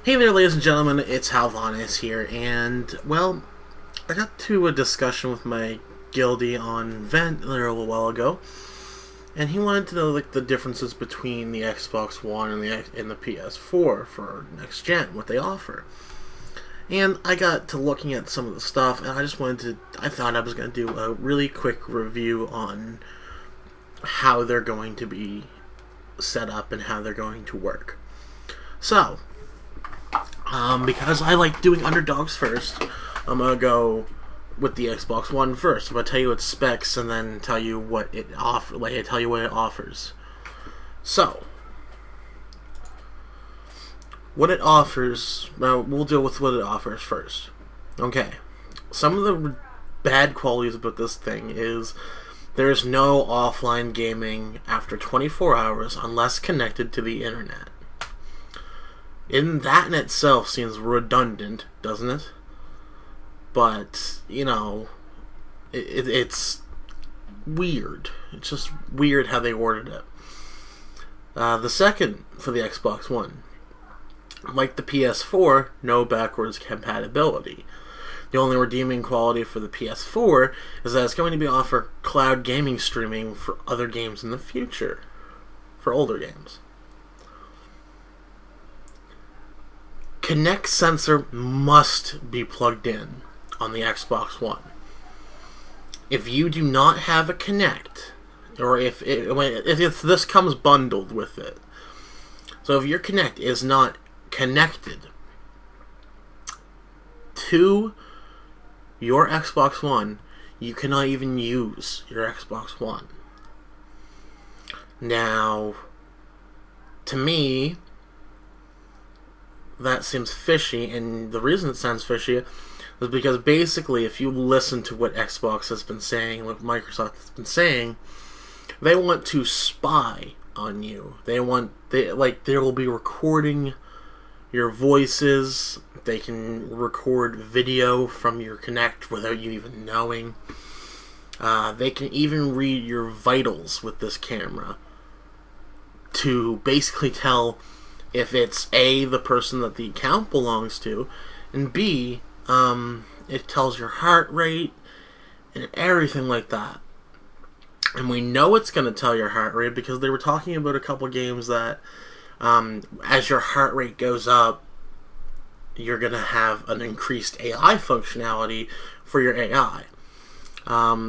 Hey there, ladies and gentlemen, it's Halvonis here, and, well, I got to a discussion with my guildie on Vent a little while ago, and he wanted to know, like, the differences between the Xbox One and the PS4 for next gen, what they offer. And I got to looking at some of the stuff, and I thought I was going to do a really quick review on how they're going to be set up and how they're going to work. So, because I like doing underdogs first, I'm gonna go with the Xbox One first. I'm gonna tell you its specs and then tell you what it offers. So, what it offers. Well, we'll deal with what it offers first. Okay. Some of the bad qualities about this thing is there is no offline gaming after 24 hours unless connected to the internet. That in itself seems redundant, doesn't it? But, it's weird. It's just weird how they worded it. The second for the Xbox One, like the PS4, no backwards compatibility. The only redeeming quality for the PS4 is that it's going to be offer cloud gaming streaming for other games in the future, for older games. Kinect sensor must be plugged in on the Xbox One. If you do not have a Kinect, or if this comes bundled with it, so if your Kinect is not connected to your Xbox One, you cannot even use your Xbox One. Now, to me, that seems fishy, and the reason it sounds fishy is because basically if you listen to what Xbox has been saying, what Microsoft has been saying, they want to spy on you. They will be recording your voices. They can record video from your Kinect without you even knowing. They can even read your vitals with this camera to basically tell if it's A, the person that the account belongs to, and B, it tells your heart rate and everything like that. And we know it's going to tell your heart rate because they were talking about a couple games that as your heart rate goes up, you're going to have an increased AI functionality for your AI.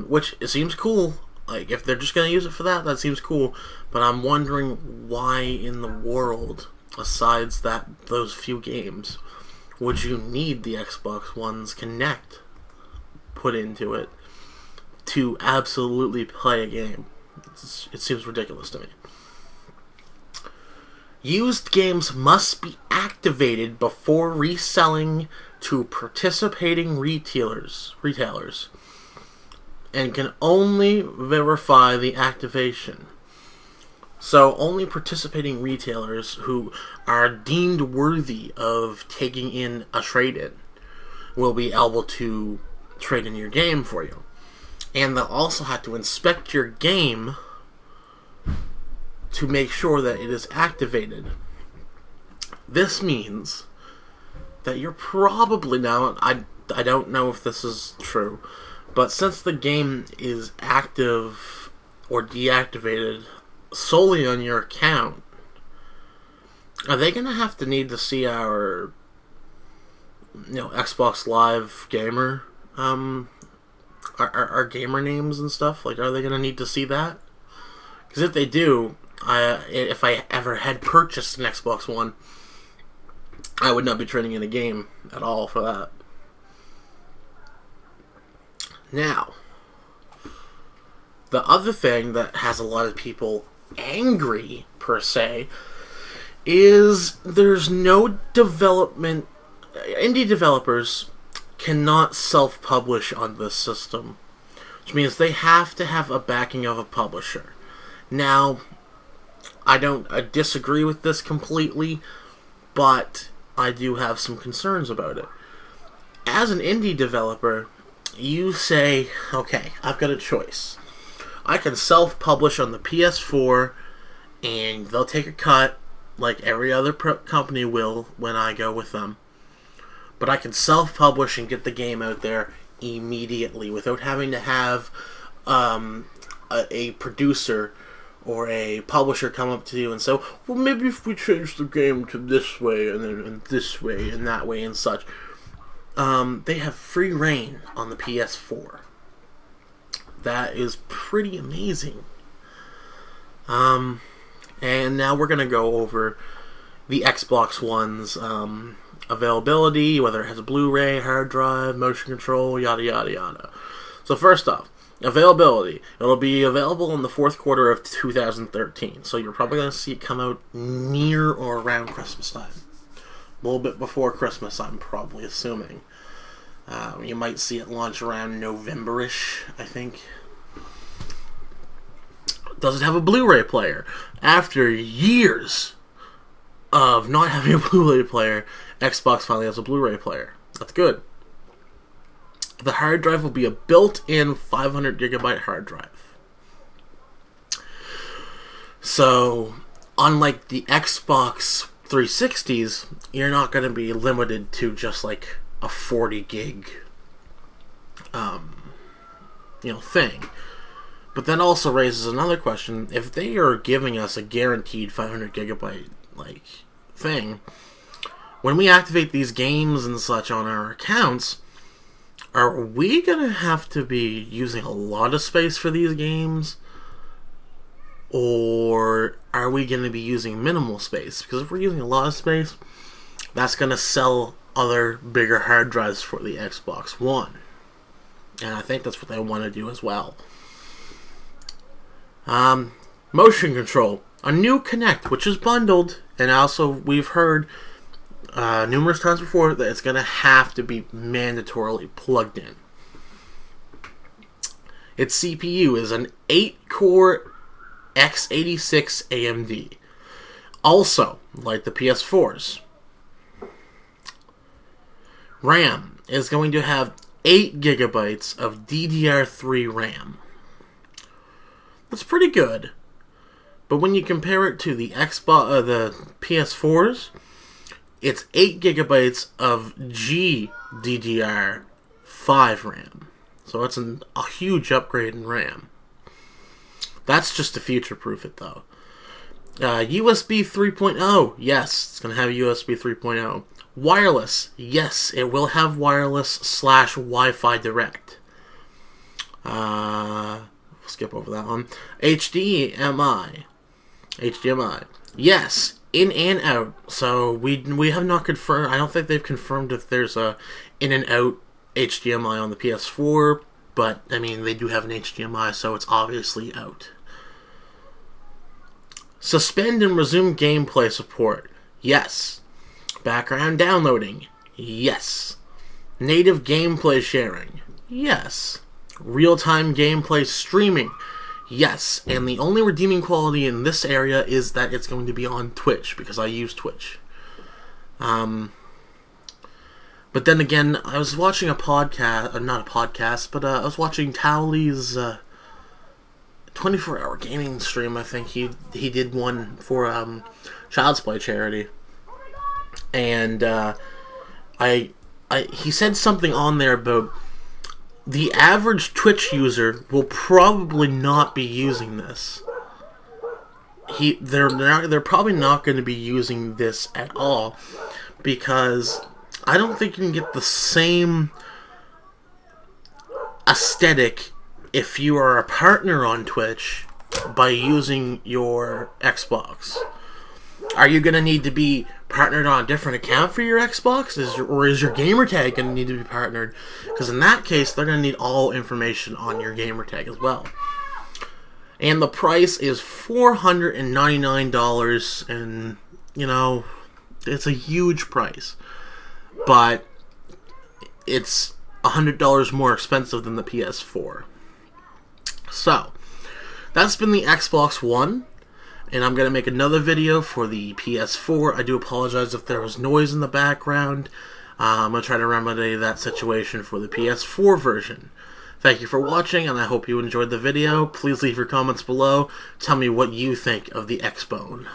Which it seems cool. Like, if they're just going to use it for that, that seems cool. But I'm wondering why in the world, besides those few games, would you need the Xbox One's Kinect put into it to absolutely play a game? It seems ridiculous to me. Used games must be activated before reselling to participating retailers and can only verify the activation. So only participating retailers who are deemed worthy of taking in a trade-in will be able to trade in your game for you. And they'll also have to inspect your game to make sure that it is activated. This means that you're probably now, I don't know if this is true, but since the game is active or deactivated solely on your account, are they going to have to need to see our Xbox Live gamer our gamer names and stuff? Like, are they going to need to see that? Because if they do, if I ever had purchased an Xbox One, I would not be trading in a game at all for that. Now, the other thing that has a lot of people angry, per se, is there's no development. Indie developers cannot self-publish on this system, which means they have to have a backing of a publisher. Now, I disagree with this completely, but I do have some concerns about it. As an indie developer, you say, okay, I've got a choice. I can self-publish on the PS4, and they'll take a cut, like every other company will when I go with them. But I can self-publish and get the game out there immediately without having to have a producer or a publisher come up to you and say, well, maybe if we change the game to this way and then and this way and that way and such. They have free reign on the PS4. That is pretty amazing. And now we're going to go over the Xbox One's availability, whether it has a Blu-ray, hard drive, motion control, yada yada yada. So first off, availability. It'll be available in the fourth quarter of 2013, so you're probably going to see it come out near or around Christmas time. A little bit before Christmas, I'm probably assuming. You might see it launch around November-ish, I think. Does it have a Blu-ray player? After years of not having a Blu-ray player, Xbox finally has a Blu-ray player. That's good. The hard drive will be a built-in 500GB hard drive. So, unlike the Xbox 360s, you're not going to be limited to just like a 40 gig thing. But that also raises another question. If they are giving us a guaranteed 500GB like thing, when we activate these games and such on our accounts, are we going to have to be using a lot of space for these games? Or are we going to be using minimal space? Because if we're using a lot of space, that's going to sell other bigger hard drives for the Xbox One. And I think that's what they want to do as well. Motion control. A new Kinect, which is bundled, and also we've heard numerous times before that it's going to have to be mandatorily plugged in. Its CPU is an 8-core x86 AMD. Also, like the PS4's, RAM is going to have 8GB of DDR3 RAM. That's pretty good. But when you compare it to the the PS4's, it's 8GB of GDDR5 RAM. So it's a huge upgrade in RAM. That's just to future-proof it, though. USB 3.0. Yes, it's going to have USB 3.0. Wireless. Yes, it will have wireless / Wi-Fi Direct. Skip over that one. HDMI. Yes, in and out. So we have not confirmed. I don't think they've confirmed if there's a in and out HDMI on the PS4, but I mean they do have an HDMI, so it's obviously out. Suspend and resume gameplay support. Yes. Background downloading. Yes. Native gameplay sharing. Yes. Real-time gameplay streaming. Yes. And the only redeeming quality in this area is that it's going to be on Twitch, because I use Twitch. But then again, I was watching a podcast, not a podcast, but I was watching Towley's 24-hour gaming stream. I think he did one for Child's Play charity. And he said something on there about the average Twitch user will probably not be using this. They're probably not going to be using this at all, because I don't think you can get the same aesthetic if you are a partner on Twitch by using your Xbox. Are you going to need to be partnered on a different account for your Xbox? Or is your gamertag going to need to be partnered? Because in that case, they're going to need all information on your gamertag as well. And the price is $499, and, it's a huge price. But it's $100 more expensive than the PS4. So, that's been the Xbox One. And I'm going to make another video for the PS4. I do apologize if there was noise in the background. I'm going to try to remedy that situation for the PS4 version. Thank you for watching, and I hope you enjoyed the video. Please leave your comments below. Tell me what you think of the Xbone.